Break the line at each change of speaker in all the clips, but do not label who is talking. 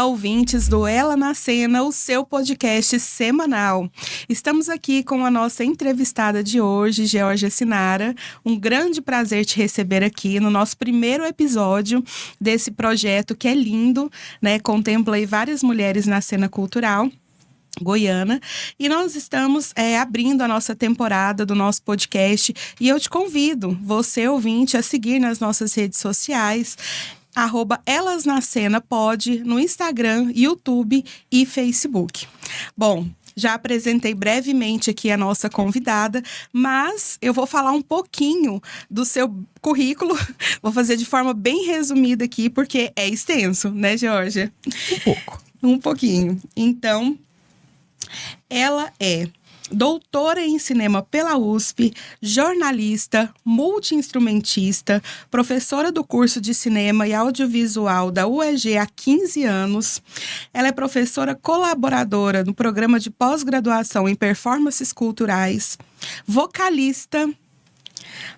ouvintes do Ela na Cena, o seu podcast semanal. Estamos aqui com a nossa entrevistada de hoje, Georgia Sinara. Um grande prazer te receber aqui no nosso primeiro episódio desse projeto que é lindo, né? Contempla aí várias mulheres na cena cultural goiana, e nós estamos abrindo a nossa temporada do nosso podcast, e eu te convido, você ouvinte, a seguir nas nossas redes sociais, @elasnacena.pod, no Instagram, YouTube e Facebook. Bom, já apresentei brevemente aqui a nossa convidada, mas eu vou falar um pouquinho do seu currículo, vou fazer de forma bem resumida aqui, porque é extenso, né, Georgia?
Um pouco.
Um pouquinho. Então, ela é doutora em cinema pela USP, jornalista, multi-instrumentista, professora do curso de cinema e audiovisual da UEG há 15 anos. Ela é professora colaboradora no programa de pós-graduação em performances culturais, vocalista,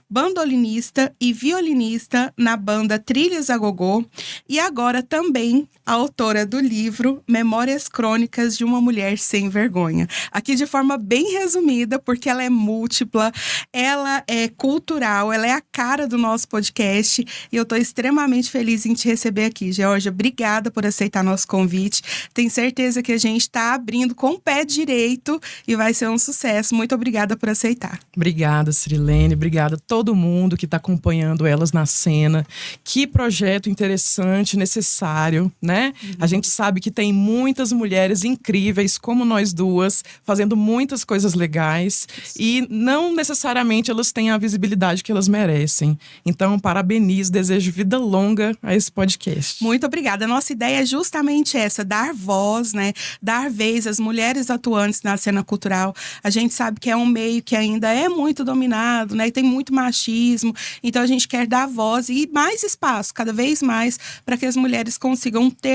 bandolinista e violinista na banda Trilhas a Gogô, e agora também autora do livro Memórias Crônicas de uma Mulher Sem Vergonha. Aqui de forma bem resumida, porque ela é múltipla, ela é cultural, ela é a cara do nosso podcast, e eu estou extremamente feliz em te receber aqui, Georgia. Obrigada por aceitar nosso convite. Tenho certeza que a gente está abrindo com o pé direito e vai ser um sucesso. Muito obrigada por aceitar.
Obrigada, Cirilene. Obrigada a todo mundo que está acompanhando Elas na Cena. Que projeto interessante, necessário, né? A gente sabe que tem muitas mulheres incríveis, como nós duas, fazendo muitas coisas legais. E não necessariamente elas têm a visibilidade que elas merecem. Então, parabenizo, desejo vida longa a esse podcast.
Muito obrigada. A nossa ideia é justamente essa, dar voz, né? Dar vez às mulheres atuantes na cena cultural. A gente sabe que é um meio que ainda é muito dominado, né? E tem muito machismo. Então, a gente quer dar voz e mais espaço, cada vez mais, para que as mulheres consigam ter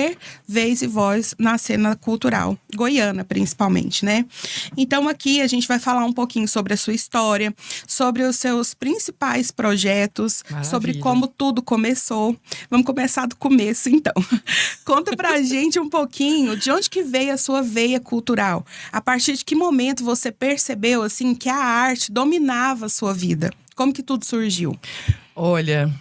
vez e voz na cena cultural goiana, principalmente, né? Então, aqui a gente vai falar um pouquinho sobre a sua história, sobre os seus principais projetos, sobre como tudo começou. Vamos começar do começo, então. Conta pra gente um pouquinho de onde que veio a sua veia cultural. A partir de que momento você percebeu, assim, que a arte dominava a sua vida? Como que tudo surgiu?
Olha,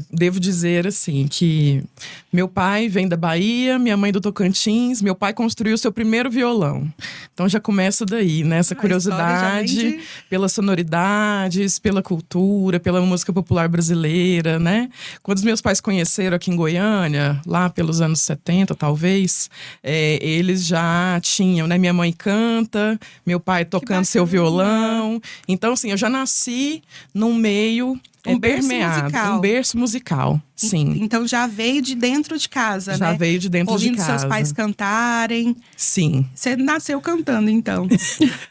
devo dizer assim que meu pai vem da Bahia, minha mãe do Tocantins, meu pai construiu seu primeiro violão. Então já começa daí, né? Essa curiosidade pelas sonoridades, pela cultura, pela música popular brasileira, né? Quando os meus pais conheceram aqui em Goiânia, lá pelos anos 70 talvez, eles já tinham, né? Minha mãe canta, meu pai tocando seu violão. Então assim, eu já nasci num meio
Um
berço musical, sim.
Então já veio de dentro de casa, né?
Já veio de dentro de casa.
Ouvindo seus pais cantarem.
Sim.
Você nasceu cantando, então.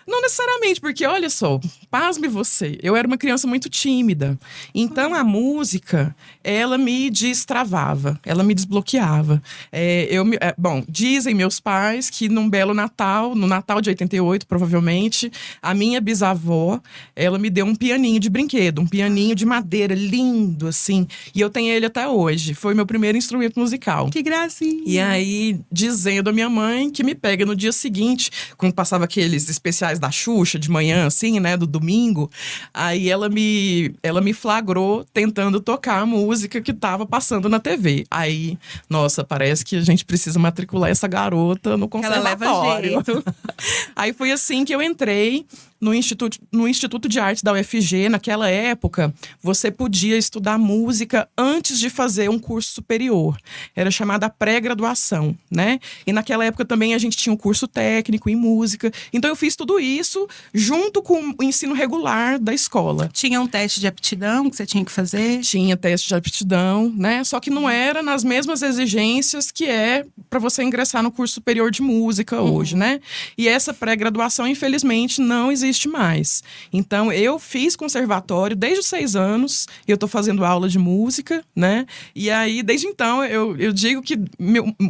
Não necessariamente, porque olha só, pasme você, eu era uma criança muito tímida. Então a música, ela me destravava, ela me desbloqueava. Bom, dizem meus pais que num belo Natal, no Natal de 88, provavelmente, a minha bisavó, ela me deu um pianinho de brinquedo, um pianinho de madeira, lindo, assim. E eu tenho ele até hoje. Foi meu primeiro instrumento musical.
Que gracinha!
E aí, dizendo a minha mãe que me pega no dia seguinte, quando passava aqueles especiais da Xuxa, de manhã, assim, né, do domingo. Aí ela me flagrou tentando tocar a música que tava passando na TV. Aí, nossa, parece que a gente precisa matricular essa garota no conservatório.
Ela leva jeito.
Aí foi assim que eu entrei no Instituto de Arte da UFG. Naquela época, você podia estudar música antes de fazer um curso superior. Era chamada pré-graduação, né? E naquela época também a gente tinha um curso técnico em música. Então eu fiz tudo isso junto com o ensino regular da escola.
Tinha um teste de aptidão que você tinha que fazer?
Tinha teste de aptidão, né? Só que não era nas mesmas exigências que é para você ingressar no curso superior de música hoje, né? E essa pré-graduação, infelizmente, não existe mais. Então, eu fiz conservatório desde os 6 anos, eu tô fazendo aula de música, né? E aí, desde então, eu digo que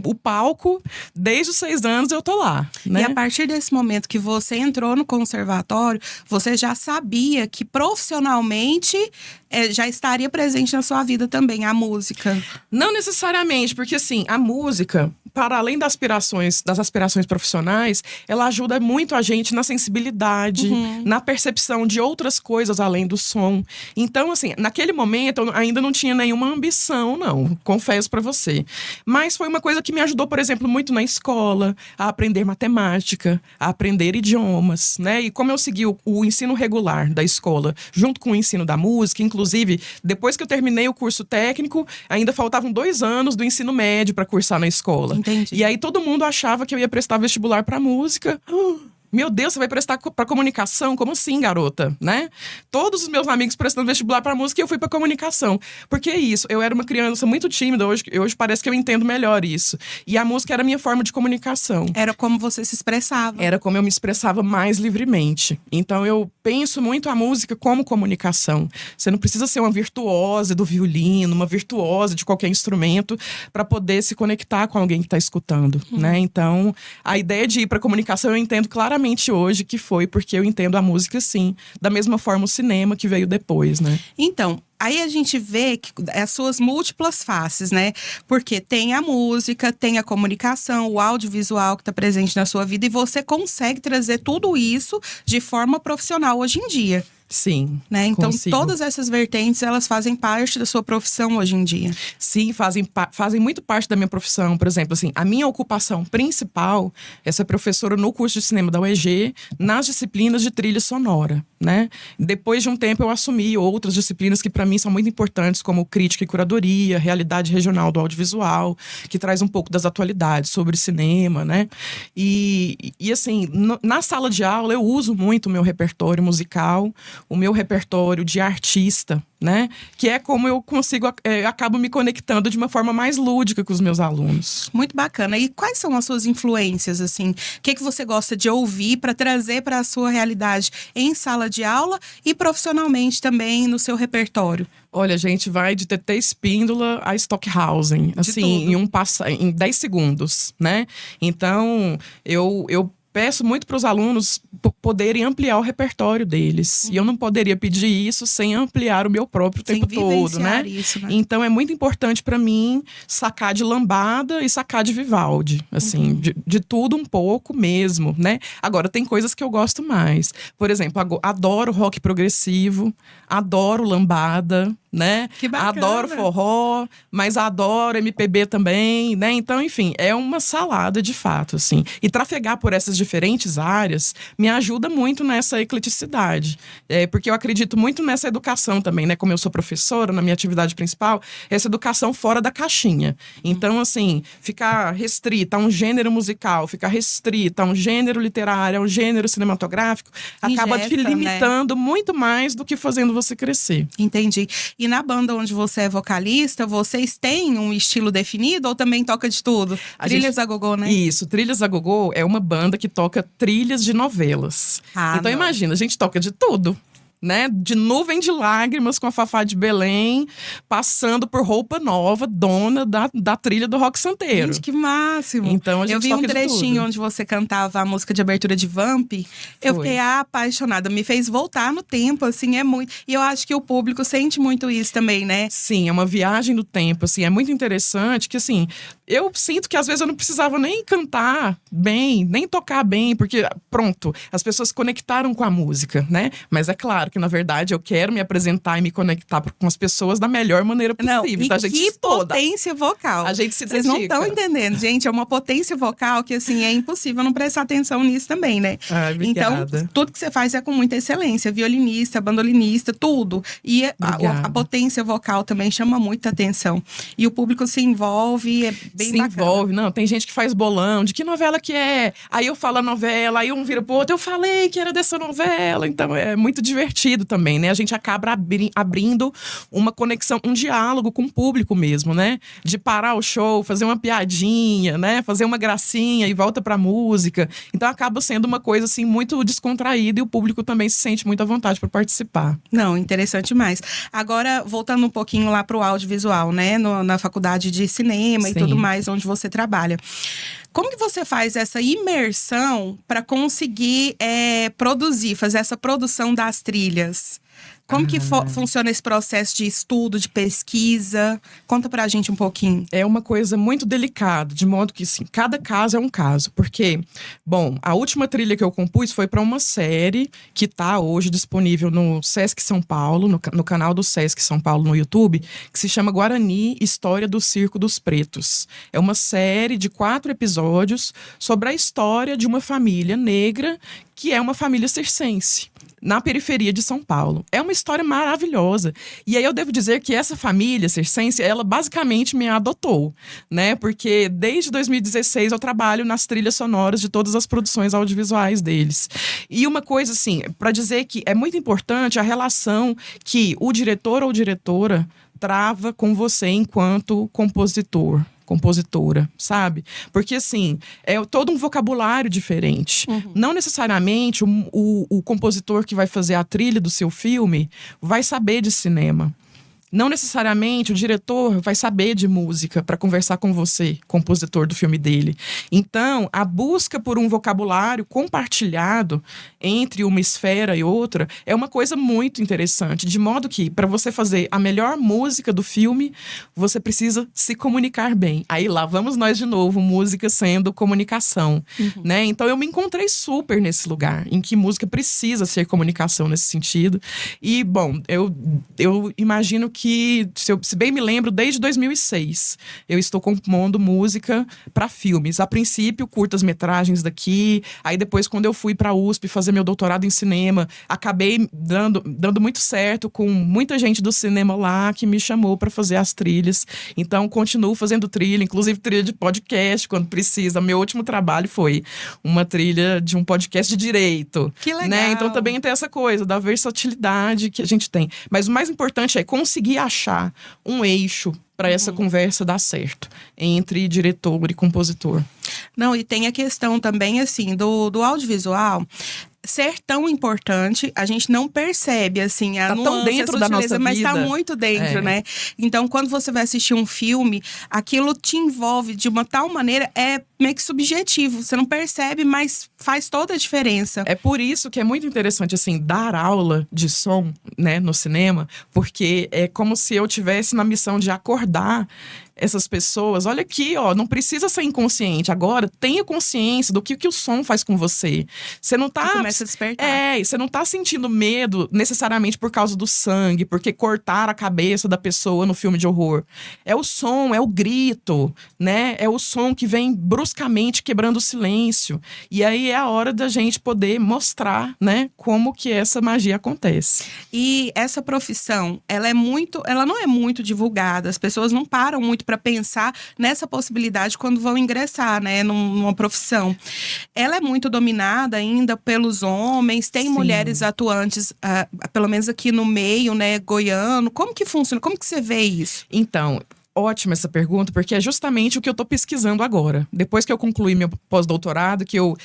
o palco, desde os 6 anos, eu tô lá, né?
E a partir desse momento que você entrou no conservatório, você já sabia que profissionalmente já estaria presente na sua vida também, a música?
Não necessariamente, porque assim, a música, para além das aspirações profissionais, ela ajuda muito a gente na sensibilidade, na percepção de outras coisas além do som. Então, assim, naquele momento eu ainda não tinha nenhuma ambição, não, confesso pra você. Mas foi uma coisa que me ajudou, por exemplo, muito na escola, a aprender matemática, a aprender idiomas, né? E como eu segui o ensino regular da escola, junto com o ensino da música, inclusive, depois que eu terminei o curso técnico, ainda faltavam 2 anos do ensino médio para cursar na escola.
Entendi.
E aí todo mundo achava que eu ia prestar vestibular para música. Meu Deus, você vai prestar para comunicação? Como assim, garota? Né? Todos os meus amigos prestando vestibular para música e eu fui para comunicação. Porque é isso, eu era uma criança muito tímida, hoje parece que eu entendo melhor isso. E a música era a minha forma de comunicação.
Era como você se expressava.
Era como eu me expressava mais livremente. Então eu penso muito a música como comunicação. Você não precisa ser uma virtuosa do violino, uma virtuosa de qualquer instrumento para poder se conectar com alguém que está escutando, né? Então, a ideia de ir para comunicação eu entendo claramente hoje que foi porque eu entendo a música, sim. Da mesma forma o cinema que veio depois, né?
Então, aí a gente vê que as suas múltiplas faces, né? Porque tem a música, tem a comunicação, o audiovisual que está presente na sua vida. E você consegue trazer tudo isso de forma profissional hoje em dia.
Sim,
né? Então,
consigo.
Todas essas vertentes, elas fazem parte da sua profissão hoje em dia.
Sim, fazem muito parte da minha profissão. Por exemplo, assim, a minha ocupação principal é ser professora no curso de cinema da UEG, nas disciplinas de trilha sonora, né? Depois de um tempo, eu assumi outras disciplinas que, para mim, são muito importantes, como crítica e curadoria, realidade regional do audiovisual, que traz um pouco das atualidades sobre cinema, né? E assim, na sala de aula, eu uso muito o meu repertório musical, o meu repertório de artista, né? Que é como eu consigo, acabo me conectando de uma forma mais lúdica com os meus alunos.
Muito bacana. E quais são as suas influências, assim? O que você gosta de ouvir para trazer para a sua realidade em sala de aula e profissionalmente também no seu repertório?
Olha, a gente vai de TT Espíndola a Stockhausen, assim, em 10 segundos, né? Então, eu peço muito para os alunos poderem ampliar o repertório deles. E eu não poderia pedir isso sem ampliar o meu próprio tempo todo, né?
Isso, né?
Então é muito importante para mim sacar de lambada e sacar de Vivaldi, assim, de tudo um pouco mesmo, né? Agora tem coisas que eu gosto mais. Por exemplo, adoro rock progressivo, adoro lambada, né?
Que bacana.
Adoro forró, mas adoro MPB também, né? Então, enfim, é uma salada de fato, assim. E trafegar por essas diferentes áreas me ajuda muito nessa ecleticidade. Porque eu acredito muito nessa educação também, né? Como eu sou professora, na minha atividade principal, essa educação fora da caixinha. Então, assim, ficar restrita a um gênero musical, ficar restrita a um gênero literário, a um gênero cinematográfico, acaba te limitando, né? Muito mais do que fazendo você crescer.
Entendi. E na banda onde você é vocalista, vocês têm um estilo definido ou também toca de tudo? Trilhas a Gogô, né?
Isso, Trilhas a Gogô é uma banda que toca trilhas de novelas. Então imagina, a gente toca de tudo. Né? De Nuvem de Lágrimas com a Fafá de Belém, passando por Roupa Nova, dona da trilha do Rock Santeiro.
Gente, que máximo!
Então, a gente
eu vi um trechinho onde você cantava a música de abertura de Vamp. Eu fiquei apaixonada. Me fez voltar no tempo, assim, é muito. E eu acho que o público sente muito isso também, né?
Sim, é uma viagem do tempo, assim, é muito interessante que, assim, eu sinto que às vezes eu não precisava nem cantar bem, nem tocar bem, porque, pronto, as pessoas se conectaram com a música, né? Mas é claro que, na verdade, eu quero me apresentar e me conectar com as pessoas da melhor maneira possível.
Não, e
tá, gente?
que potência vocal.
A gente se dedica.
Vocês não estão entendendo, gente. É uma potência vocal que, assim, é impossível não prestar atenção nisso também, né?
Ai,
então, tudo que você faz é com muita excelência. Violinista, bandolinista, tudo. E a potência vocal também chama muita atenção. E o público se envolve, é bem bacana.
Se envolve. Não, tem gente que faz bolão. De que novela que é? Aí eu falo a novela, aí um vira pro outro. Eu falei que era dessa novela. Então, é muito divertido também, né? A gente acaba abrindo uma conexão, um diálogo com o público mesmo, né? De parar o show, fazer uma piadinha, né? Fazer uma gracinha e volta pra música. Então acaba sendo uma coisa assim muito descontraída e o público também se sente muito à vontade para participar.
Não, interessante demais. Agora, voltando um pouquinho lá pro audiovisual, né? Na faculdade de cinema e tudo mais, onde você trabalha. Como que você faz essa imersão para conseguir produzir, fazer essa produção das trilhas? trilhas? Como que funciona esse processo de estudo, de pesquisa? Conta pra gente um pouquinho.
É uma coisa muito delicada, de modo que, assim, cada caso é um caso. Porque, bom, a última trilha que eu compus foi para uma série que tá hoje disponível no Sesc São Paulo, no canal do Sesc São Paulo no YouTube, que se chama Guarani, História do Circo dos Pretos. É uma série de 4 episódios sobre a história de uma família negra que é uma família circense, na periferia de São Paulo. É uma história maravilhosa. E aí eu devo dizer que essa família circense, ela basicamente me adotou, né? Porque desde 2016 eu trabalho nas trilhas sonoras de todas as produções audiovisuais deles. E uma coisa assim, para dizer que é muito importante a relação que o diretor ou diretora trava com você enquanto compositora, sabe? Porque, assim, é todo um vocabulário diferente. Não necessariamente o compositor que vai fazer a trilha do seu filme vai saber de cinema. Não necessariamente o diretor vai saber de música para conversar com você, compositor do filme dele. Então, a busca por um vocabulário compartilhado entre uma esfera e outra é uma coisa muito interessante. De modo que, para você fazer a melhor música do filme, você precisa se comunicar bem. Aí lá vamos nós de novo, música sendo comunicação, né? Então, eu me encontrei super nesse lugar, em que música precisa ser comunicação nesse sentido. E, bom, eu imagino que, se bem me lembro, desde 2006 eu estou compondo música para filmes. A princípio, curtas-metragens daqui. Aí depois, quando eu fui para a USP fazer meu doutorado em cinema, acabei dando muito certo com muita gente do cinema lá que me chamou para fazer as trilhas. Então, continuo fazendo trilha, inclusive trilha de podcast, quando precisa. Meu último trabalho foi uma trilha de um podcast de direito.
Que legal!
Né? Então, também tem essa coisa da versatilidade que a gente tem. Mas o mais importante é conseguir achar um eixo para essa conversa dar certo entre diretor e compositor.
Não, e tem a questão também, assim, do audiovisual ser tão importante, a gente não percebe, assim, a
tá
nuance,
tão dentro da nossa
mas
vida.
tá muito dentro, né? Então, quando você vai assistir um filme, aquilo te envolve de uma tal maneira, é meio que subjetivo. Você não percebe, mas faz toda a diferença.
É por isso que é muito interessante, assim, dar aula de som, né, no cinema, porque é como se eu tivesse na missão de acordar essas pessoas. Olha aqui, ó, não precisa ser inconsciente. Agora, tenha consciência do que o som faz com você. Você não tá...
Começa a despertar.
Você não tá sentindo medo necessariamente por causa do sangue, porque cortaram a cabeça da pessoa no filme de horror. É o som, é o grito, né? É o som que vem bruscamente quebrando o silêncio. E aí é a hora da gente poder mostrar, né, como que essa magia acontece.
E essa profissão, ela não é muito divulgada. As pessoas não param muito para pensar nessa possibilidade quando vão ingressar, né, numa profissão. Ela é muito dominada ainda pelos homens, tem mulheres atuantes, pelo menos aqui no meio, né, goiano. Como que funciona? Como que você vê isso?
Então, ótima essa pergunta, porque é justamente o que eu estou pesquisando agora. Depois que eu concluí meu pós-doutorado, que eu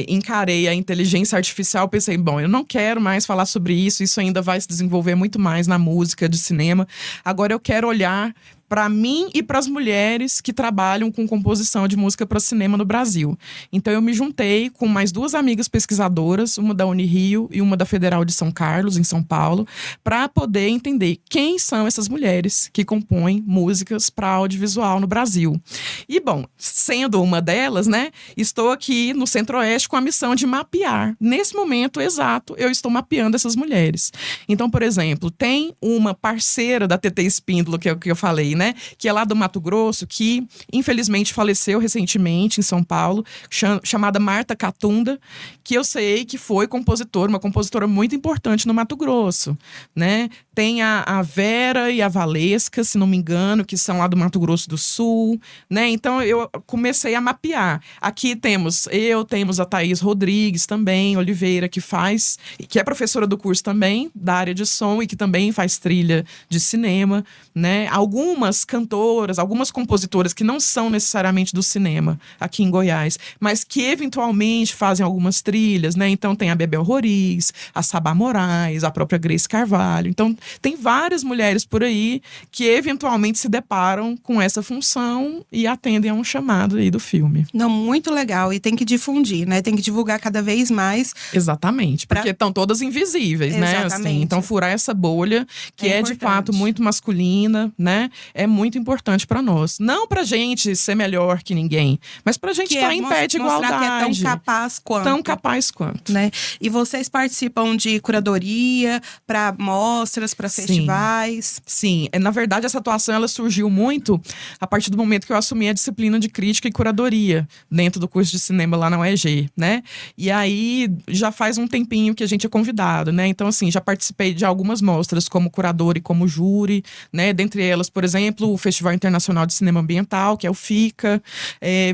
encarei a inteligência artificial, pensei, bom, eu não quero mais falar sobre isso, isso ainda vai se desenvolver muito mais na música, de cinema. Agora eu quero olhar para mim e para as mulheres que trabalham com composição de música para cinema no Brasil. Então eu me juntei com mais 2 amigas pesquisadoras, uma da Unirio e uma da Federal de São Carlos, em São Paulo, para poder entender quem são essas mulheres que compõem músicas para audiovisual no Brasil. E, bom, sendo uma delas, né, estou aqui no Centro-Oeste com a missão de mapear. Nesse momento exato, eu estou mapeando essas mulheres. Então, por exemplo, tem uma parceira da TT Espíndola, que é o que eu falei, né? Que é lá do Mato Grosso, que infelizmente faleceu recentemente em São Paulo, chamada Marta Catunda, que eu sei que foi compositora, uma compositora muito importante no Mato Grosso, né? Tem a Vera e a Valesca, se não me engano, que são lá do Mato Grosso do Sul, né? Então eu comecei a mapear. Aqui temos a Thaís Rodrigues também, Oliveira, que é professora do curso também, da área de som, e que também faz trilha de cinema, né? Algumas algumas cantoras, algumas compositoras que não são necessariamente do cinema aqui em Goiás, mas que eventualmente fazem algumas trilhas, né? Então tem a Bebel Roriz, a Sabá Moraes, a própria Grace Carvalho. Então tem várias mulheres por aí que eventualmente se deparam com essa função e atendem a um chamado aí do filme.
Não, muito legal. E tem que difundir, né? Tem que divulgar cada vez mais.
Exatamente, porque estão todas invisíveis, né? Assim, então furar essa bolha, que é de fato muito masculina, né? É muito importante pra nós. Não pra gente ser melhor que ninguém, mas pra gente estar em pé de igualdade.
Que é tão capaz quanto.
Tão capaz quanto.
Né? E vocês participam de curadoria para mostras, para festivais?
Sim, na verdade essa atuação ela surgiu muito a partir do momento que eu assumi a disciplina de crítica e curadoria dentro do curso de cinema lá na UEG, né? E aí já faz um tempinho que a gente é convidado, né? Então assim, já participei de algumas mostras como curador e como júri, né? Dentre elas, por exemplo, o Festival Internacional de Cinema Ambiental, que é o FICA,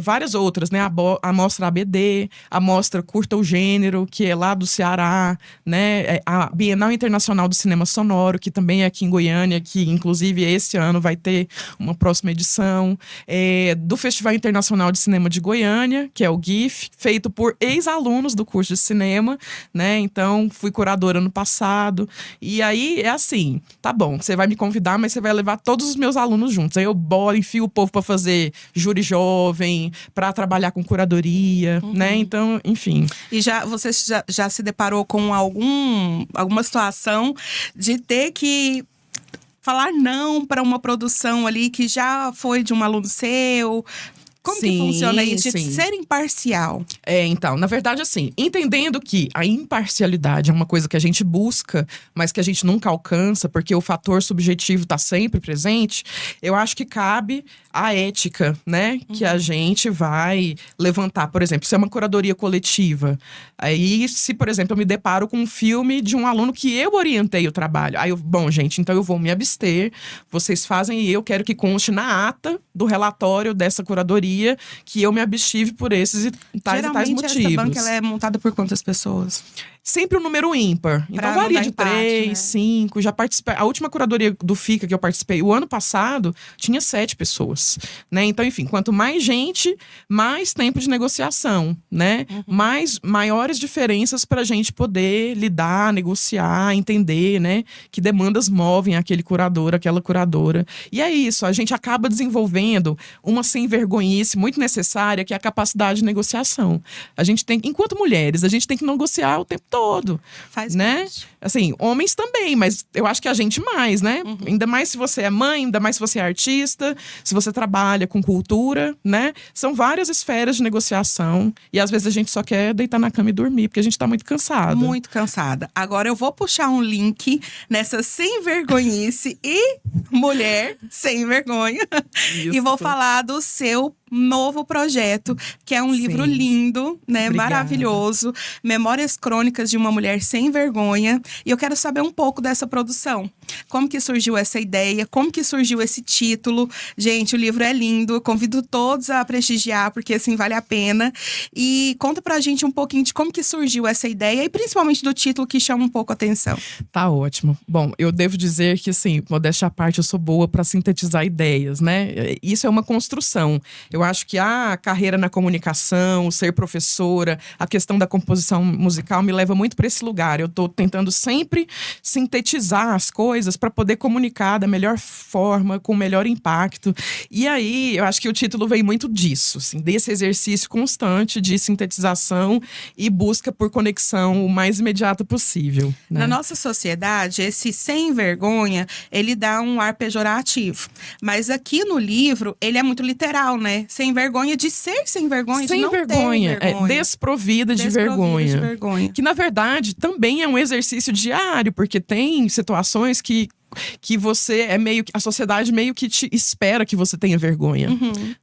várias outras, né? A Mostra ABD, a Mostra Curta o Gênero, que é lá do Ceará, né? A Bienal Internacional do Cinema Sonoro, que também é aqui em Goiânia, que inclusive esse ano vai ter uma próxima edição, do Festival Internacional de Cinema de Goiânia, que é o GIF, feito por ex-alunos do curso de cinema, né? Então, fui curadora ano passado. E aí, é assim, tá bom, você vai me convidar, mas você vai levar todos os meus alunos juntos. Aí eu enfio o povo para fazer júri jovem, para trabalhar com curadoria, né? Então, enfim.
E você já se deparou com alguma situação de ter que falar não para uma produção ali que já foi de um aluno seu? Como que funciona isso? De ser imparcial.
Então, na verdade, assim, entendendo que a imparcialidade é uma coisa que a gente busca, mas que a gente nunca alcança, porque o fator subjetivo está sempre presente, eu acho que cabe a ética, né? Que a gente vai levantar. Por exemplo, se é uma curadoria coletiva, aí se, por exemplo, eu me deparo com um filme de um aluno que eu orientei o trabalho, aí bom, gente, então eu vou me abster, vocês fazem e eu quero que conste na ata do relatório dessa curadoria que eu me abstive por esses e tais motivos.
Geralmente essa banca ela é montada por quantas pessoas?
Sempre um número ímpar. Então varia de 3, 5. Já participei. A última curadoria do FICA que eu participei, o ano passado, tinha 7 pessoas, né? Então, enfim, quanto mais gente, mais tempo de negociação, né? Maiores diferenças pra gente poder lidar, negociar, entender, né? Que demandas movem aquele curador, aquela curadora. E é isso, a gente acaba desenvolvendo uma sem-vergonhice muito necessária, que é a capacidade de negociação. A gente tem, enquanto mulheres, a gente tem que negociar o tempo todo, né?
Parte.
Assim, homens também, mas eu acho que a gente mais, né? Ainda mais se você é mãe, ainda mais se você é artista, se você trabalha com cultura, né? São várias esferas de negociação e às vezes a gente só quer deitar na cama e dormir, porque a gente tá muito cansada.
Muito cansada. Agora eu vou puxar um link nessa sem vergonhice e mulher sem vergonha.
Isso.
E vou falar do seu novo projeto, que é um livro lindo, né?
Obrigada.
Maravilhoso. Memórias Crônicas de uma Mulher Sem Vergonha. E eu quero saber um pouco dessa produção. Como que surgiu essa ideia? Como que surgiu esse título? Gente, o livro é lindo. Eu convido todos a prestigiar, porque assim, vale a pena. E conta pra gente um pouquinho de como que surgiu essa ideia e principalmente do título que chama um pouco a atenção.
Tá ótimo. Bom, eu devo dizer que, assim, modéstia à parte, eu sou boa pra sintetizar ideias, né? Isso é uma construção. Eu acho que a carreira na comunicação, ser professora, a questão da composição musical me leva muito para esse lugar. Eu tô tentando sempre sintetizar as coisas para poder comunicar da melhor forma, com o melhor impacto. E aí, eu acho que o título vem muito disso, assim, desse exercício constante de sintetização e busca por conexão o mais imediata possível, né?
Na nossa sociedade, esse sem vergonha, ele dá um ar pejorativo. Mas aqui no livro, ele é muito literal, né? Sem vergonha de ser sem vergonha,
sem
de não
vergonha,
ter vergonha.
Desprovida de vergonha. Que, na verdade, também é um exercício diário, porque tem situações que você é meio que… A sociedade meio que te espera que você tenha vergonha,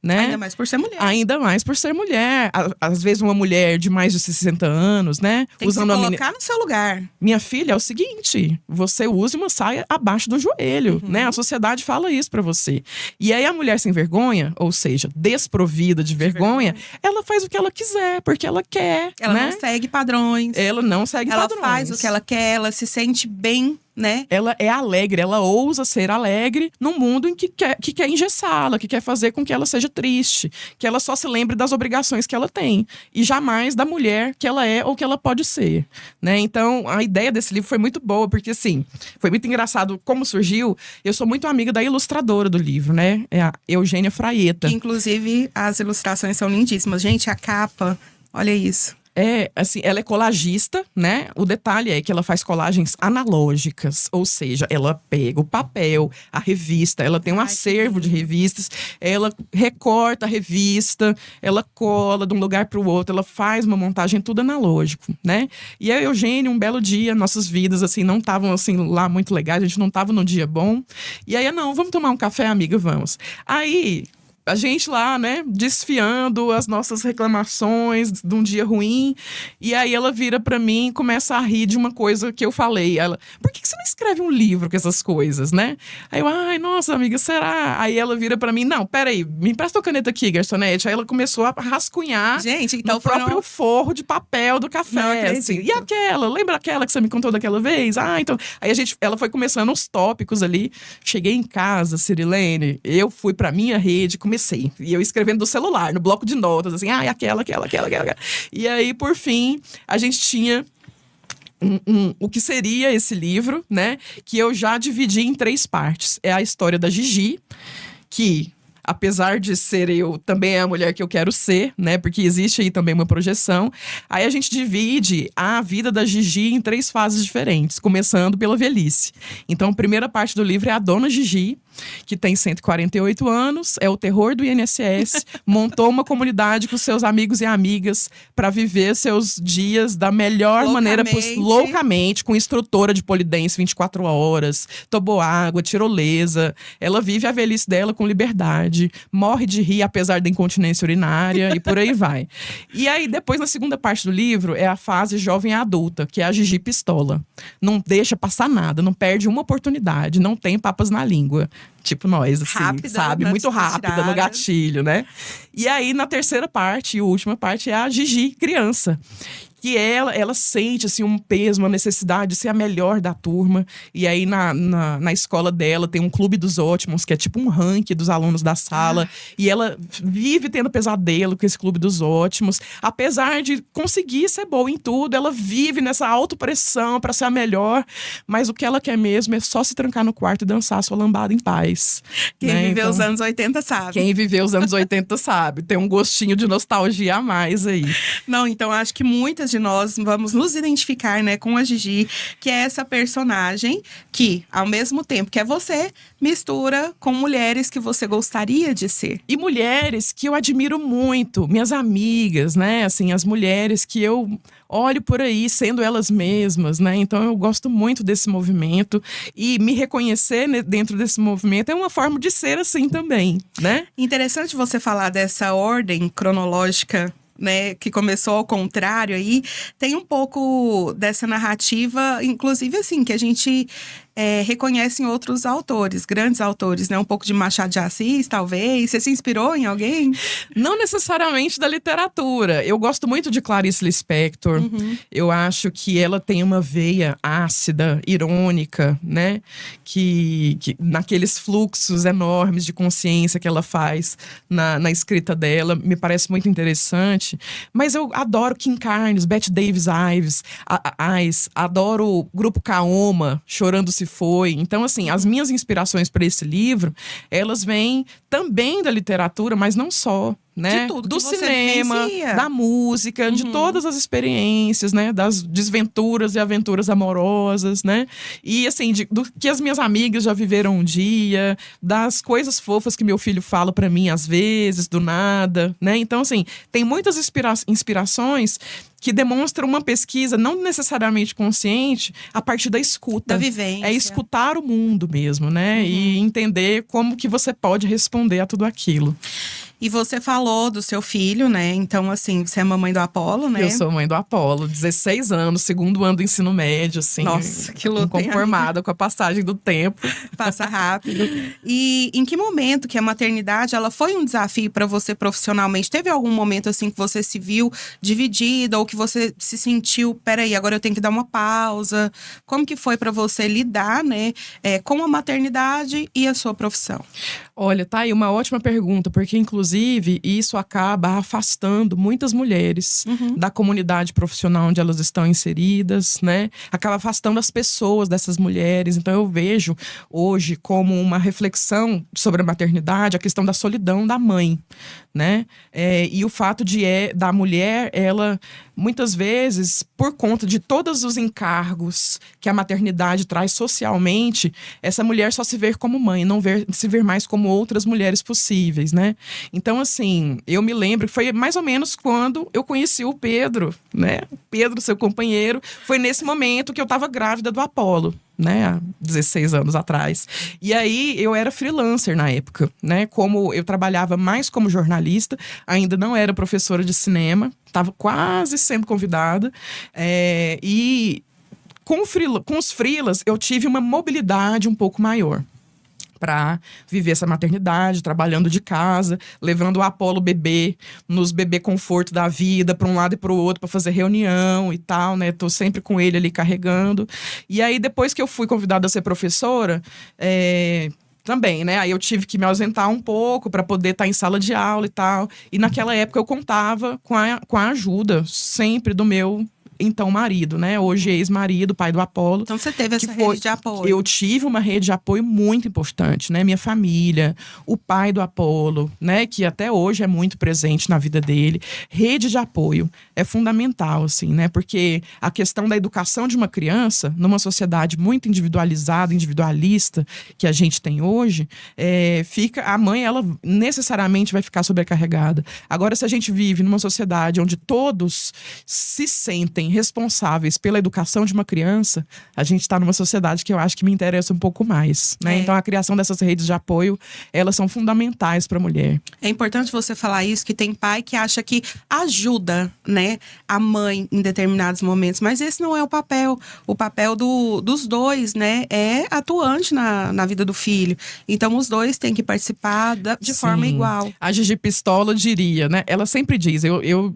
né?
Ainda mais por ser mulher.
Ainda mais por ser mulher. Às vezes uma mulher de mais de 60 anos, né?
Tem que se colocar no seu lugar.
Minha filha, é o seguinte, você use uma saia abaixo do joelho, né? A sociedade fala isso pra você. E aí a mulher sem vergonha, ou seja, desprovida de vergonha, ela faz o que ela quiser, porque ela quer,
Ela
né?
não segue padrões.
Ela não segue padrões.
Ela faz o que ela quer, ela se sente bem né?
Ela é alegre, ela ousa ser alegre num mundo em que quer engessá-la, que quer fazer com que ela seja triste, que ela só se lembre das obrigações que ela tem e jamais da mulher que ela é ou que ela pode ser, né? Então, a ideia desse livro foi muito boa, porque assim, foi muito engraçado como surgiu. Eu sou muito amiga da ilustradora do livro, né? É a Eugênia Fraieta.
Inclusive, as ilustrações são lindíssimas. Gente, a capa, olha isso.
Assim, ela é colagista, né? O detalhe é que ela faz colagens analógicas, ou seja, ela pega o papel, a revista, ela tem um acervo de revistas, ela recorta a revista, ela cola de um lugar para o outro, ela faz uma montagem tudo analógico, né? E a Eugênia, um belo dia, nossas vidas, assim, não estavam, assim, lá muito legais, a gente não estava num dia bom. E aí, não, vamos tomar um café, amiga, vamos. Aí a gente lá, né, desfiando as nossas reclamações de um dia ruim. E aí ela vira pra mim e começa a rir de uma coisa que eu falei. Ela, por que você não escreve um livro com essas coisas, né? Aí eu, ai, nossa, amiga, será? Aí ela vira pra mim, não, peraí, me empresta a caneta aqui, garçonete. Aí ela começou a rascunhar,
gente, então
no próprio forro de papel do café. Assim. E aquela, lembra aquela que você me contou daquela vez? Ah, então. Aí ela foi começando os tópicos ali. Cheguei em casa, Cirilene, eu fui pra minha rede, comecei. E eu escrevendo do celular, no bloco de notas, assim, aquela. E aí, por fim, a gente tinha o que seria esse livro, né? Que eu já dividi em 3 partes. É a história da Gigi, que, apesar de ser eu, também é a mulher que eu quero ser, né? Porque existe aí também uma projeção. Aí a gente divide a vida da Gigi em 3 fases diferentes, começando pela velhice. Então, a primeira parte do livro é a dona Gigi, que tem 148 anos, é o terror do INSS, montou uma comunidade com seus amigos e amigas para viver seus dias da melhor maneira possível, loucamente, com instrutora de pole dance 24 horas, toboágua, tirolesa. Ela vive a velhice dela com liberdade, morre de rir apesar da incontinência urinária e por aí vai. E aí, depois, na segunda parte do livro, é a fase jovem adulta, que é a Gigi pistola. Não deixa passar nada, não perde uma oportunidade, não tem papas na língua. Tipo nós, assim,
rápida,
sabe? Muito rápida no gatilho, né? E aí, na terceira parte e última parte, é a Gigi criança. Que ela sente, assim, um peso, uma necessidade de ser a melhor da turma. E aí, na escola dela, tem um clube dos ótimos, que é tipo um ranking dos alunos da sala. E ela vive tendo pesadelo com esse clube dos ótimos. Apesar de conseguir ser boa em tudo, ela vive nessa autopressão para ser a melhor. Mas o que ela quer mesmo é só se trancar no quarto e dançar a sua lambada em paz.
Quem viveu os anos 80 sabe.
Quem viveu os anos 80 sabe. Tem um gostinho de nostalgia a mais aí.
Não, então acho que muitas de nós vamos nos identificar, né, com a Gigi, que é essa personagem que, ao mesmo tempo que é você, mistura com mulheres que você gostaria de ser.
E mulheres que eu admiro muito, minhas amigas, né, assim, as mulheres que eu olho por aí sendo elas mesmas, né, então eu gosto muito desse movimento e me reconhecer dentro desse movimento é uma forma de ser assim também, né?
Interessante você falar dessa ordem cronológica, né, que começou ao contrário aí, tem um pouco dessa narrativa, inclusive assim, que a gente reconhece em outros autores, grandes autores, né? Um pouco de Machado de Assis, talvez. Você se inspirou em alguém?
Não necessariamente da literatura. Eu gosto muito de Clarice Lispector. Uhum. Eu acho que ela tem uma veia ácida, irônica, né? Que naqueles fluxos enormes de consciência que ela faz na escrita dela, me parece muito interessante. Mas eu adoro Kim Carnes, Bette Davis Ives, adoro o Grupo Kaoma, Chorando Se Foi. Então, assim, as minhas inspirações para esse livro, elas vêm também da literatura, mas não só, né?
De tudo
do cinema,
vivencia.
Da música, de todas as experiências, né? Das desventuras e aventuras amorosas, né? E, assim, do que as minhas amigas já viveram um dia, das coisas fofas que meu filho fala para mim às vezes, do nada, né? Então, assim, tem muitas inspirações que demonstram uma pesquisa não necessariamente consciente a partir da escuta.
Da vivência.
É escutar o mundo mesmo, né? E entender como que você pode responder a tudo aquilo.
E você falou do seu filho, né? Então, assim, você é mamãe do Apolo, né?
Eu sou mãe do Apolo, 16 anos, segundo ano do ensino médio, assim.
Nossa, que luta, hein,
inconformada com a passagem do tempo.
Passa rápido. E em que momento que a maternidade, ela foi um desafio para você profissionalmente? Teve algum momento, assim, que você se viu dividida ou que você se sentiu, peraí, agora eu tenho que dar uma pausa? Como que foi para você lidar, né, com a maternidade e a sua profissão?
Olha, tá aí uma ótima pergunta, porque inclusive isso acaba afastando muitas mulheres da comunidade profissional onde elas estão inseridas, né? Acaba afastando as pessoas dessas mulheres. Então eu vejo hoje como uma reflexão sobre a maternidade, a questão da solidão da mãe, né? E o fato da mulher, ela muitas vezes, por conta de todos os encargos que a maternidade traz socialmente, essa mulher só se vê como mãe, não se ver mais como outras mulheres possíveis, né? Então, assim, eu me lembro que foi mais ou menos quando eu conheci o Pedro, né? Pedro, seu companheiro, foi nesse momento que eu estava grávida do Apolo, né, há 16 anos atrás. E aí, eu era freelancer na época, né, como eu trabalhava mais como jornalista, ainda não era professora de cinema, estava quase sendo convidada, e com os freelas, eu tive uma mobilidade um pouco maior para viver essa maternidade, trabalhando de casa, levando o Apolo bebê nos bebê conforto da vida para um lado e para o outro para fazer reunião e tal, né? Tô sempre com ele ali carregando. E aí depois que eu fui convidada a ser professora, também, né? Aí eu tive que me ausentar um pouco para poder estar em sala de aula e tal. E naquela época eu contava com a ajuda sempre do meu então marido, né? Hoje ex-marido, pai do Apolo.
Então você teve essa rede de apoio.
Eu tive uma rede de apoio muito importante, né? Minha família, o pai do Apolo, né? Que até hoje é muito presente na vida dele. Rede de apoio é fundamental, assim, né? Porque a questão da educação de uma criança, numa sociedade muito individualizada, individualista, que a gente tem hoje, a mãe, ela necessariamente vai ficar sobrecarregada. Agora, se a gente vive numa sociedade onde todos se sentem responsáveis pela educação de uma criança, a gente está numa sociedade que eu acho que me interessa um pouco mais, né? Então a criação dessas redes de apoio, elas são fundamentais para a mulher.
É importante você falar isso, que tem pai que acha que ajuda, né, a mãe em determinados momentos, mas esse não é o papel. O papel dos dois, né, é atuante na vida do filho. Então os dois têm que participar de forma igual.
A Gigi Pistola diria, né? Ela sempre diz, eu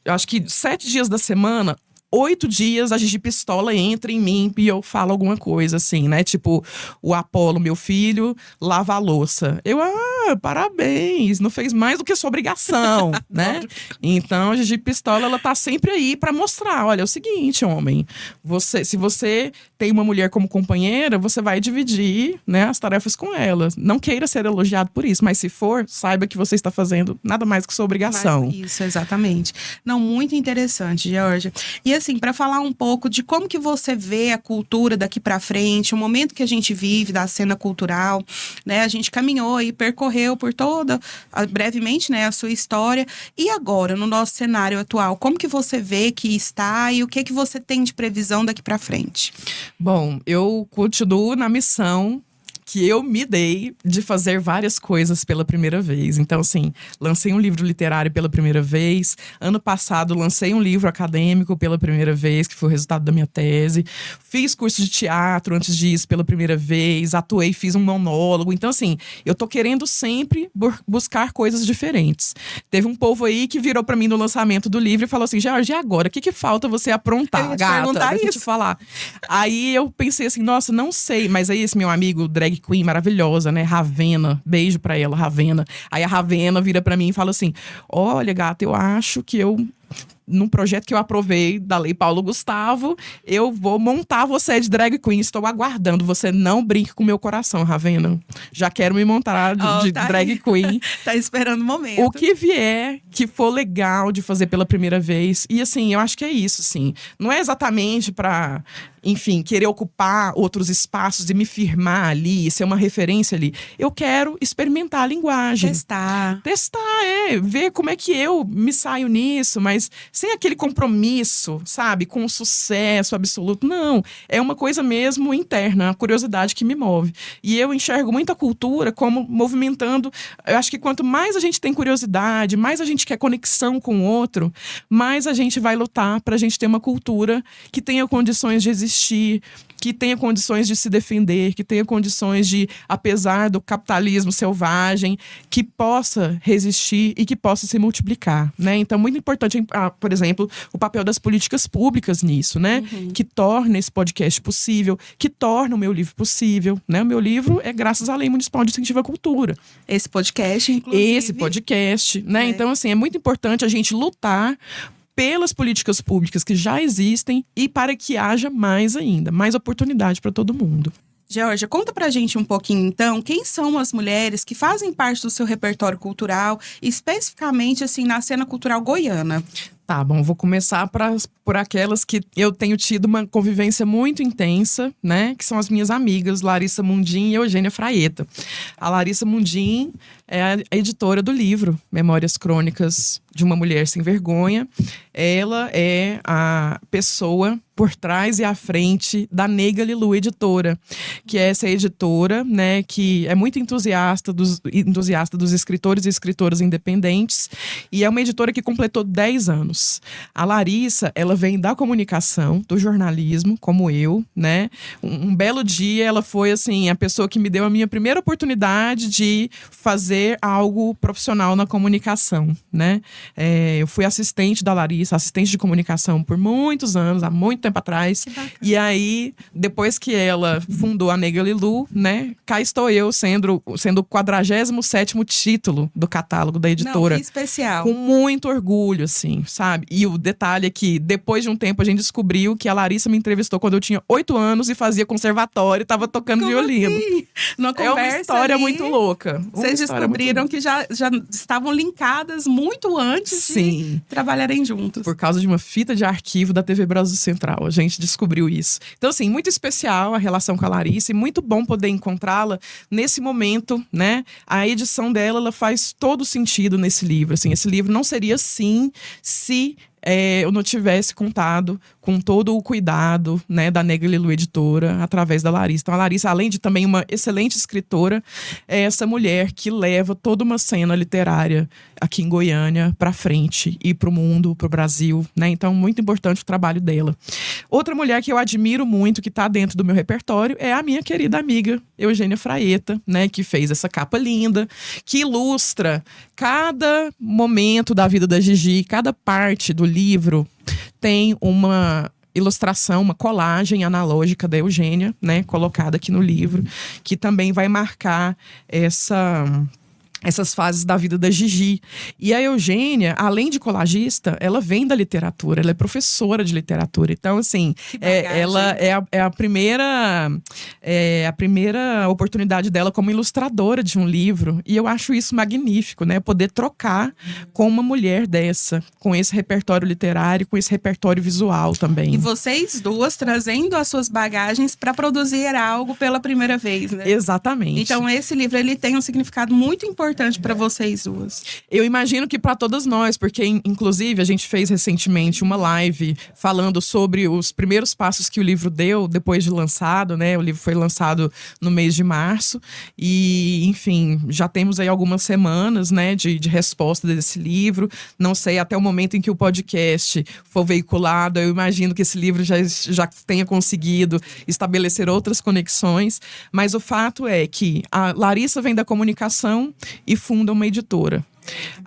acho que 7 dias da semana, 8 dias a Gigi Pistola entra em mim e eu falo alguma coisa, assim, né? Tipo, o Apolo, meu filho, lava a louça. Parabéns, não fez mais do que sua obrigação, né? Então, a Gigi Pistola, ela tá sempre aí pra mostrar, olha, é o seguinte, homem, se você tem uma mulher como companheira, você vai dividir, né, as tarefas com ela. Não queira ser elogiado por isso, mas se for, saiba que você está fazendo nada mais que sua obrigação.
Isso, exatamente. Não, muito interessante, Georgia. E assim, para falar um pouco de como que você vê a cultura daqui para frente, o momento que a gente vive da cena cultural, né? A gente caminhou e percorreu por toda, brevemente, né, a sua história. E agora, no nosso cenário atual, como que você vê que está e o que você tem de previsão daqui para frente?
Bom, eu continuo na missão que eu me dei de fazer várias coisas pela primeira vez. Então, assim, lancei um livro literário pela primeira vez. Ano passado, lancei um livro acadêmico pela primeira vez, que foi o resultado da minha tese. Fiz curso de teatro antes disso pela primeira vez. Atuei, fiz um monólogo. Então, assim, eu tô querendo sempre buscar coisas diferentes. Teve um povo aí que virou pra mim no lançamento do livro e falou assim, Georgia, e agora? O que falta você aprontar, gata? Deixa eu te falar. Aí eu pensei assim, nossa, não sei. Mas aí esse meu amigo, drag queen maravilhosa, né? Ravena. Beijo pra ela, Ravena. Aí a Ravena vira pra mim e fala assim, olha, gata, eu acho que num projeto que eu aprovei da Lei Paulo Gustavo, eu vou montar você de drag queen. Estou aguardando. Você não brinque com o meu coração, Ravena. Já quero me montar de drag queen.
Tá esperando o momento.
O que vier, que for legal de fazer pela primeira vez. E assim, eu acho que é isso, assim. Não é exatamente pra, enfim, querer ocupar outros espaços e me firmar ali, ser uma referência ali. Eu quero experimentar a linguagem.
Testar,
ver como é que eu me saio nisso, mas sem aquele compromisso, sabe, com o sucesso absoluto. Não, é uma coisa mesmo interna, a curiosidade que me move. E eu enxergo muito a cultura como movimentando. Eu acho que quanto mais a gente tem curiosidade, mais a gente quer conexão com o outro, mais a gente vai lutar para a gente ter uma cultura que tenha condições de existir, que tenha condições de se defender, que tenha condições de, apesar do capitalismo selvagem, que possa resistir e que possa se multiplicar, né? Então, muito importante, por exemplo, o papel das políticas públicas nisso, né? Que torna esse podcast possível, que torna o meu livro possível, né? O meu livro é graças à Lei Municipal de Incentivo à Cultura.
Esse podcast, inclusive.
Esse podcast, né? Então, assim, é muito importante a gente lutar pelas políticas públicas que já existem e para que haja mais ainda, mais oportunidade para todo mundo.
Georgia, conta pra gente um pouquinho, então, quem são as mulheres que fazem parte do seu repertório cultural, especificamente, assim, na cena cultural goiana?
Tá bom, vou começar por aquelas que eu tenho tido uma convivência muito intensa, né? Que são as minhas amigas, Larissa Mundim e Eugênia Fraieta. A Larissa Mundim é a editora do livro Memórias Crônicas de uma Mulher Sem Vergonha. Ela é a pessoa por trás e à frente da Nega Lilu Editora, que é essa editora, né, que é muito entusiasta dos escritores e escritoras independentes, e é uma editora que completou 10 anos. A Larissa, ela vem da comunicação, do jornalismo, como eu, né? Um belo dia, ela foi, assim, a pessoa que me deu a minha primeira oportunidade de fazer algo profissional na comunicação, né? Eu fui assistente da Larissa, assistente de comunicação por muitos anos, há muito tempo atrás. E aí, depois que ela fundou a Nega Lilu, né? Cá estou eu sendo o 47º título do catálogo da editora.
Não, que especial.
Com muito orgulho, assim, sabe? E o detalhe é que, depois de um tempo, a gente descobriu que a Larissa me entrevistou quando eu tinha 8 anos e fazia conservatório e tava tocando violino.
Assim?
É uma história ali, muito louca.
Vocês descobriram que já estavam linkadas muito antes de trabalharem juntos.
Por causa de uma fita de arquivo da TV Brasil Central. A gente descobriu isso. Então, assim, muito especial a relação com a Larissa e muito bom poder encontrá-la nesse momento, né? A edição dela, ela faz todo sentido nesse livro. Assim, esse livro não seria assim se eu não tivesse contado com todo o cuidado, né, da Nega Lilu Editora, através da Larissa. Então, a Larissa, além de também uma excelente escritora, é essa mulher que leva toda uma cena literária aqui em Goiânia para frente e para o mundo, para o Brasil, né? Então, muito importante o trabalho dela. Outra mulher que eu admiro muito, que está dentro do meu repertório, é a minha querida amiga Eugênia Fraieta, né, que fez essa capa linda, que ilustra cada momento da vida da Gigi, cada parte do livro tem uma ilustração, uma colagem analógica da Eugênia, né, colocada aqui no livro, que também vai marcar essas fases da vida da Gigi. E a Eugênia, além de colagista, ela vem da literatura, ela é professora de literatura. Então, assim, ela é a primeira oportunidade dela como ilustradora de um livro. E eu acho isso magnífico, né? Poder trocar com uma mulher dessa, com esse repertório literário, com esse repertório visual também.
E vocês duas trazendo as suas bagagens para produzir algo pela primeira vez, né?
Exatamente.
Então, esse livro, ele tem um significado muito importante para vocês duas.
Eu imagino que para todas nós, porque inclusive a gente fez recentemente uma live falando sobre os primeiros passos que o livro deu depois de lançado, né? O livro foi lançado no mês de março e, enfim, já temos aí algumas semanas, né, de resposta desse livro. Não sei, até o momento em que o podcast for veiculado, eu imagino que esse livro já tenha conseguido estabelecer outras conexões, mas o fato é que a Larissa vem da comunicação e funda uma editora.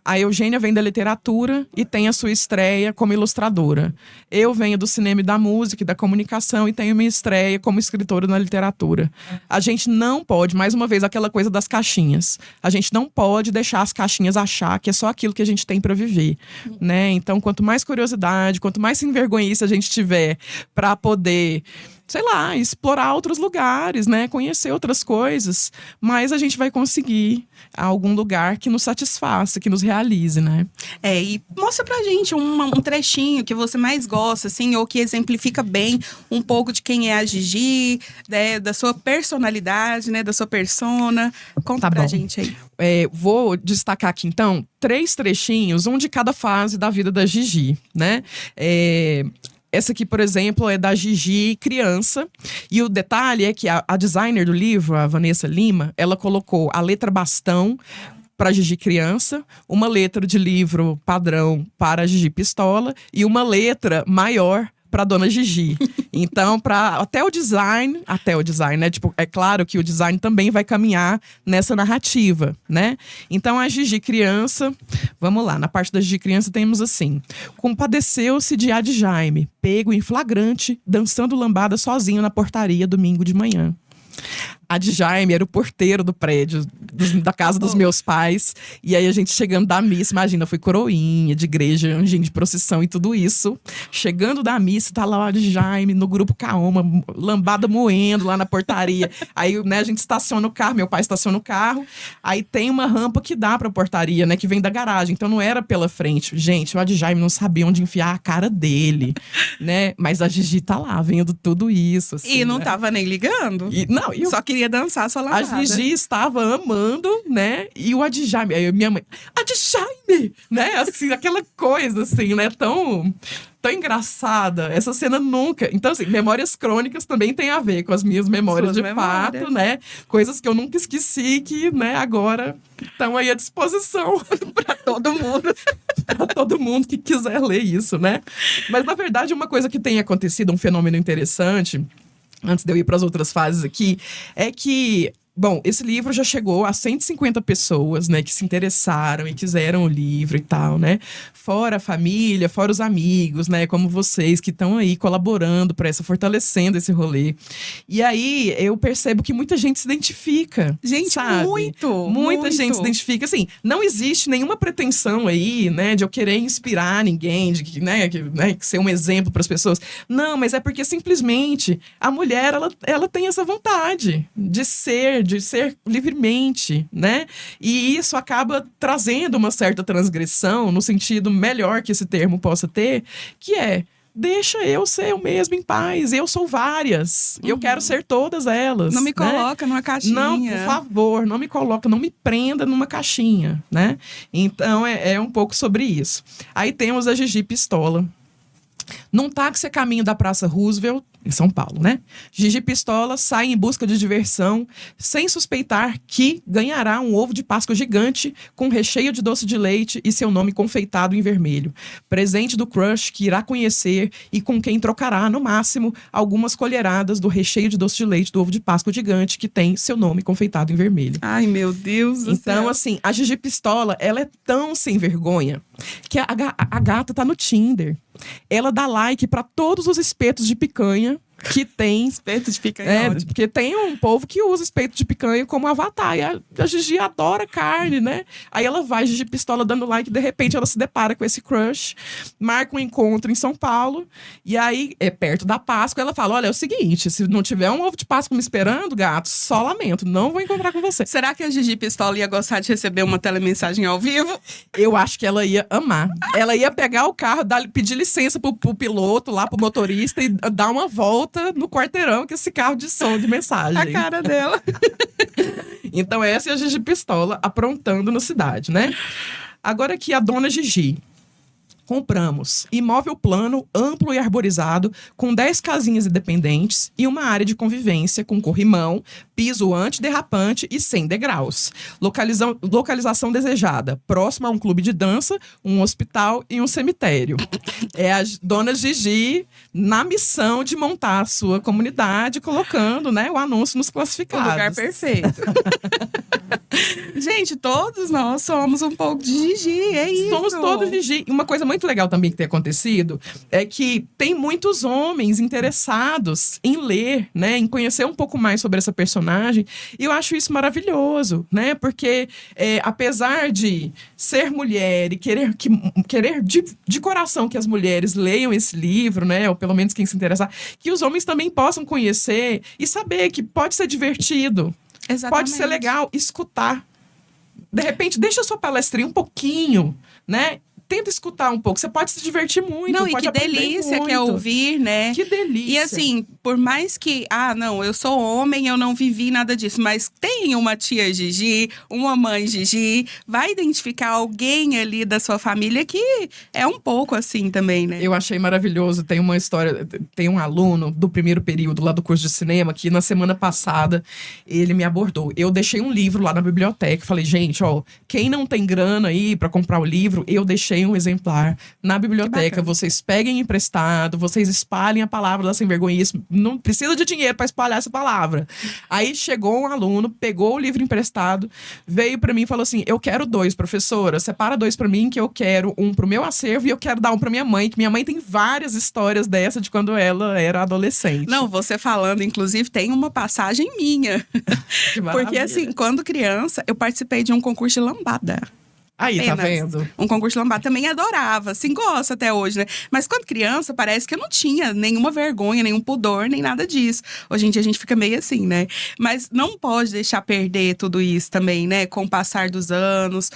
A Eugênia vem da literatura e tem a sua estreia como ilustradora. Eu venho do cinema e da música e da comunicação e tenho minha estreia como escritora na literatura. A gente não pode, mais uma vez, aquela coisa das caixinhas. A gente não pode deixar as caixinhas achar que é só aquilo que a gente tem para viver, né? Então, quanto mais curiosidade, quanto mais sem vergonhice a gente tiver para poder sei lá, explorar outros lugares, né? Conhecer outras coisas. Mas a gente vai conseguir algum lugar que nos satisfaça, que nos realize, né?
E mostra pra gente um trechinho que você mais gosta, assim, ou que exemplifica bem um pouco de quem é a Gigi, né, da sua personalidade, né, da sua persona. Conta pra gente aí.
Vou destacar aqui, então, 3 trechinhos, um de cada fase da vida da Gigi, né? Essa aqui, por exemplo, é da Gigi criança. E o detalhe é que a designer do livro, a Vanessa Lima, ela colocou a letra bastão para Gigi criança, uma letra de livro padrão para a Gigi pistola e uma letra maior para dona Gigi. Então, até o design, né? Tipo, é claro que o design também vai caminhar nessa narrativa, né? Então, a Gigi criança, vamos lá, na parte da Gigi criança temos assim: compadeceu-se de Adjaime, pego em flagrante, dançando lambada sozinho na portaria domingo de manhã. Adjaime era o porteiro do prédio, da casa dos meus pais. E aí a gente chegando da missa, imagina, foi coroinha de igreja, anjinho de procissão e tudo isso. Chegando da missa, tá lá o Adjaime no grupo Kaoma, lambada moendo lá na portaria. Aí, né, a gente estaciona o carro, meu pai estaciona o carro. Aí tem uma rampa que dá pra portaria, né, que vem da garagem. Então não era pela frente. Gente, o Adjaime não sabia onde enfiar a cara dele, né? Mas a Gigi tá lá, vendo tudo isso. Assim,
e não
né?
tava nem ligando. Só queria dançar sua lambada.
A Gigi estava amando, né? E o Adjaime, aí minha mãe, Adjaime, né? Assim, aquela coisa, assim, né? Tão engraçada. Essa cena nunca... Então, assim, memórias crônicas também tem a ver com as minhas memórias de fato, né? Coisas que eu nunca esqueci que, né, agora estão aí à disposição
para todo mundo.
Para todo mundo que quiser ler isso, né? Mas, na verdade, uma coisa que tem acontecido, um fenômeno interessante, antes de eu ir para as outras fases aqui, é que, bom, esse livro já chegou a 150 pessoas, né, que se interessaram e quiseram o livro e tal, né? Fora a família, fora os amigos, né, como vocês que estão aí colaborando para fortalecendo esse rolê. E aí eu percebo que muita gente se identifica.
Gente,
sabe? Muita gente se identifica. Assim, não existe nenhuma pretensão aí, né, de eu querer inspirar ninguém, de né, ser um exemplo para as pessoas. Não, mas é porque simplesmente a mulher, ela tem essa vontade de ser livremente, né? E isso acaba trazendo uma certa transgressão, no sentido melhor que esse termo possa ter, que é: deixa eu ser eu mesmo em paz. Eu sou várias. Eu quero ser todas elas.
Não me coloca numa caixinha.
Não, por favor, não me coloca, não me prenda numa caixinha, né? Então, é um pouco sobre isso. Aí temos a Gigi Pistola. Num táxi a caminho da Praça Roosevelt, em São Paulo, né? Gigi Pistola sai em busca de diversão, sem suspeitar que ganhará um ovo de Páscoa gigante com recheio de doce de leite e seu nome confeitado em vermelho. Presente do crush que irá conhecer e com quem trocará, no máximo, algumas colheradas do recheio de doce de leite do ovo de Páscoa gigante que tem seu nome confeitado em vermelho.
Ai, meu Deus do céu.
Então, assim, a Gigi Pistola, ela é tão sem vergonha que a gata tá no Tinder. Ela dá like pra todos os espetos de picanha que tem.
Espeto de picanha.
Porque tem um povo que usa espeto de picanha como avatar. E a Gigi adora carne, né? Aí ela vai, Gigi Pistola, dando like, e de repente ela se depara com esse crush, marca um encontro em São Paulo, e aí é perto da Páscoa. Ela fala: olha, é o seguinte, se não tiver um ovo de Páscoa me esperando, gato, só lamento, não vou encontrar com você.
Será que a Gigi Pistola ia gostar de receber uma telemensagem ao vivo?
Eu acho que ela ia amar. Ela ia pegar o carro, pedir licença pro piloto lá, pro motorista, e dar uma volta no quarteirão com esse carro de som de mensagem.
A cara dela.
Então essa é a Gigi Pistola aprontando na cidade, né? Agora aqui a dona Gigi. Compramos imóvel plano, amplo e arborizado, com 10 casinhas independentes e uma área de convivência com corrimão, piso antiderrapante e 100 degraus. Localização desejada: próximo a um clube de dança, um hospital e um cemitério. É a dona Gigi na missão de montar a sua comunidade, colocando, né, o anúncio nos classificados.
O lugar perfeito. Gente, todos nós somos um pouco de Gigi, é isso.
Somos todos Gigi. E uma coisa muito legal também que tem acontecido é que tem muitos homens interessados em ler, né? Em conhecer um pouco mais sobre essa personagem. E eu acho isso maravilhoso, né? Porque apesar de ser mulher e querer de coração que as mulheres leiam esse livro, né? Ou pelo menos quem se interessar, que os homens também possam conhecer e saber que pode ser divertido.
Exatamente.
Pode ser legal escutar. De repente, deixa a sua palestrinha um pouquinho, né? Tenta escutar um pouco. Você pode se divertir muito.
Não, e
pode
que delícia
muito.
que é ouvir, né?
Que delícia.
E assim, por mais que... não, eu sou homem, eu não vivi nada disso. Mas tem uma tia Gigi, uma mãe Gigi. Vai identificar alguém ali da sua família que é um pouco assim também, né?
Eu achei maravilhoso. Tem uma história... Tem um aluno do primeiro período lá do curso de cinema que na semana passada ele me abordou. Eu deixei um livro lá na biblioteca. Falei, gente, ó, quem não tem grana aí pra comprar o livro, eu deixei um exemplar na biblioteca. Vocês peguem emprestado, vocês espalhem a palavra da sem vergonhice. Não precisa de dinheiro para espalhar essa palavra. Aí chegou um aluno, pegou o livro emprestado, veio para mim e falou assim: eu quero 2, professora. Separa 2 para mim, que eu quero um pro meu acervo e eu quero dar um para minha mãe, que minha mãe tem várias histórias dessa de quando ela era adolescente.
Não, você falando, inclusive, tem uma passagem minha. Porque assim, quando criança, eu participei de um concurso de lambada.
Aí,
apenas.
Tá vendo?
Um concurso de lambada. Também adorava, assim, gosto até hoje, né? Mas quando criança, parece que eu não tinha nenhuma vergonha, nenhum pudor, nem nada disso. Hoje em dia a gente fica meio assim, né? Mas não pode deixar perder tudo isso também, né? Com o passar dos anos,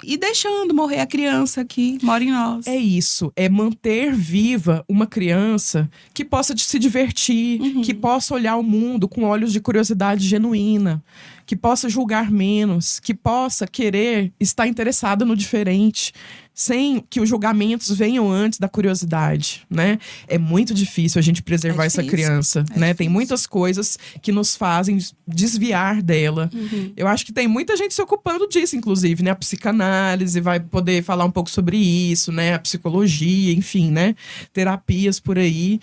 e deixando morrer a criança que mora em nós.
É isso, é manter viva uma criança que possa se divertir, que possa olhar o mundo com olhos de curiosidade genuína, que possa julgar menos, que possa querer estar interessada no diferente, sem que os julgamentos venham antes da curiosidade, né? É muito difícil a gente preservar essa criança, né? Tem muitas coisas que nos fazem desviar dela. Eu acho que tem muita gente se ocupando disso, inclusive, né? A psicanálise vai poder falar um pouco sobre isso, né? A psicologia, enfim, né? Terapias por aí.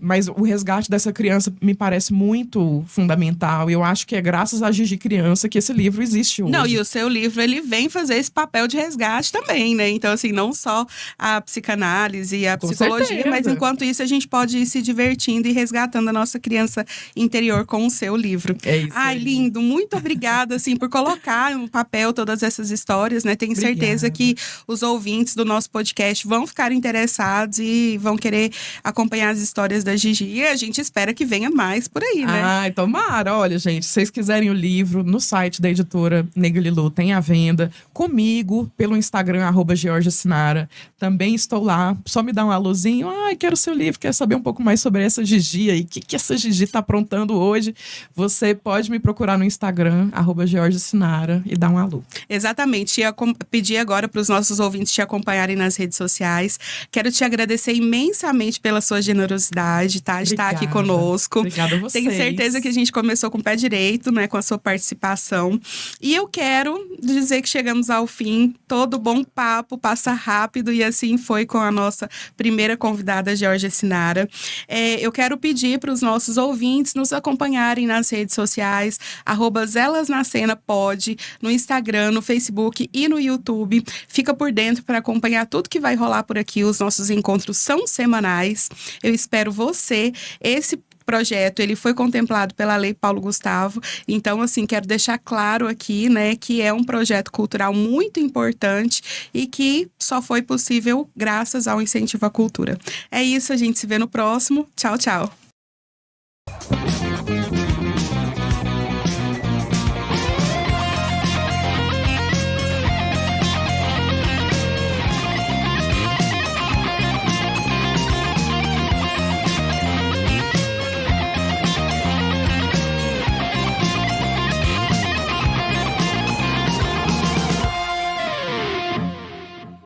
Mas o resgate dessa criança me parece muito fundamental. E eu acho que é graças a Gigi Criança que esse livro existe hoje.
Não, e o seu livro, ele vem fazer esse papel de resgate também, né? Então, assim, não só a psicanálise e a psicologia, mas enquanto isso a gente pode ir se divertindo e resgatando a nossa criança interior com o seu livro.
É isso.
Ai, lindo. Muito obrigada, assim, por colocar no papel todas essas histórias, né? Tenho certeza que os ouvintes do nosso podcast vão ficar interessados e vão querer acompanhar as histórias da Gigi. E a gente espera que venha mais por aí, né?
Ai, tomara. Olha, gente, se vocês quiserem o livro, no site da editora Neglilu tem à venda. Comigo, pelo Instagram, @Georgia Sinara. Também estou lá. Só me dá um alôzinho. Ai, quero o seu livro, quero saber um pouco mais sobre essa Gigi aí. O que essa Gigi tá aprontando hoje? Você pode me procurar no Instagram, @Georgia Sinara, e dar um alô.
Exatamente. Ia pedir agora para os nossos ouvintes te acompanharem nas redes sociais. Quero te agradecer imensamente pela sua generosidade, tá? De estar aqui conosco.
Obrigada a vocês.
Tenho certeza que a gente começou com o pé direito, né? Com a sua participação. E eu quero dizer que chegamos ao fim. Todo bom papo passa rápido e assim foi com a nossa primeira convidada, Georgia Sinara. Eu quero pedir para os nossos ouvintes nos acompanharem nas redes sociais, @ElasNaCenaPod, no Instagram, no Facebook e no YouTube. Fica por dentro para acompanhar tudo que vai rolar por aqui. Os nossos encontros são semanais. Eu espero você. Esse projeto, ele foi contemplado pela Lei Paulo Gustavo. Então, assim, quero deixar claro aqui, né, que é um projeto cultural muito importante e que só foi possível graças ao incentivo à cultura. É isso, a gente se vê no próximo. Tchau, tchau.